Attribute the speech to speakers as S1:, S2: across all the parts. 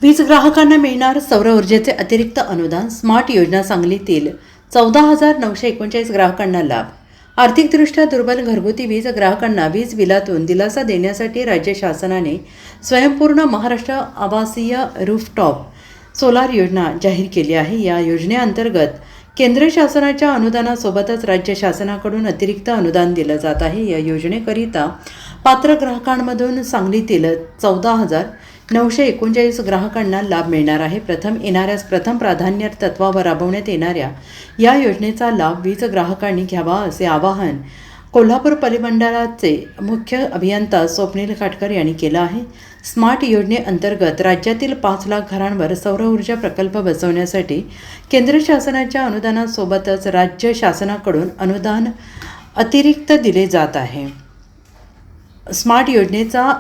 S1: वीज ग्राहकांना मिळणार सौर ऊर्जेचे अतिरिक्त अनुदान. स्मार्ट योजना सांगलीतील 14,939 ग्राहकांना लाभ. आर्थिकदृष्ट्या दुर्बल घरगुती वीज ग्राहकांना वीज बिलातून दिलासा देण्यासाठी राज्य शासनाने स्वयंपूर्ण महाराष्ट्र आवासीय रूफटॉप सोलार योजना जाहीर केली आहे. या योजनेअंतर्गत केंद्र शासनाच्या अनुदानासोबतच राज्य शासनाकडून अतिरिक्त अनुदान दिलं जात आहे. या योजनेकरिता पात्र ग्राहकांमधून सांगलीतील 14,939 ग्राहकांना लाभ मिळणार आहे. प्रथम येणाऱ्यास प्रथम प्राधान्य तत्वावर राबवण्यात येणाऱ्या या योजनेचा लाभ वीज ग्राहकांनी घ्यावा असे आवाहन कोल्हापूर परिमंडळाचे मुख्य अभियंता स्वप्नील काटकर यांनी केलं आहे. स्मार्ट योजनेअंतर्गत राज्यातील 5 लाख घरांवर सौर ऊर्जा प्रकल्प बसवण्यासाठी केंद्र शासनाच्या अनुदानासोबतच राज्य शासनाकडून अनुदान अतिरिक्त दिले जात आहे. स्मार्ट योजनेचा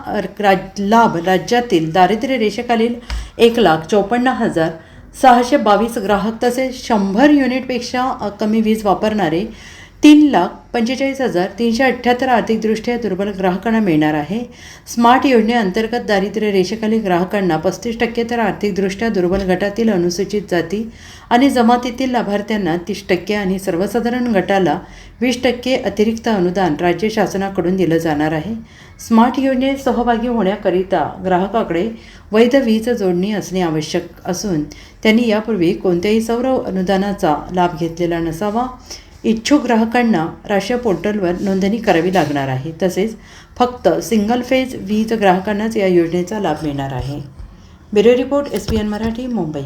S1: लाभ राज्यातील दारिद्र्य रेषेखालील 1,54,622 ग्राहक तसेच 100 युनिटपेक्षा कमी वीज वापरणारे 3,45,378 आर्थिकदृष्ट्या दुर्बल ग्राहकांना मिळणार आहे. स्मार्ट योजनेअंतर्गत दारिद्र्य रेषेखालील ग्राहकांना 35% तर आर्थिकदृष्ट्या दुर्बल गटातील अनुसूचित जाती आणि जमातीतील लाभार्थ्यांना 30% आणि सर्वसाधारण गटाला 20% अतिरिक्त अनुदान राज्य शासनाकडून दिलं जाणार आहे. स्मार्ट योजनेत सहभागी होण्याकरिता ग्राहकाकडे वैध वीज जोडणी असणे आवश्यक असून त्यांनी यापूर्वी कोणत्याही सौर अनुदानाचा लाभ घेतलेला नसावा. इच्छुक ग्राहकांना राष्ट्रीय पोर्टलवर नोंदणी करावी लागणार आहे. तसेच फक्त सिंगल फेज वीज ग्राहकांनाच या योजनेचा लाभ मिळणार आहे. Bureau report SBN Marathi, Mumbai.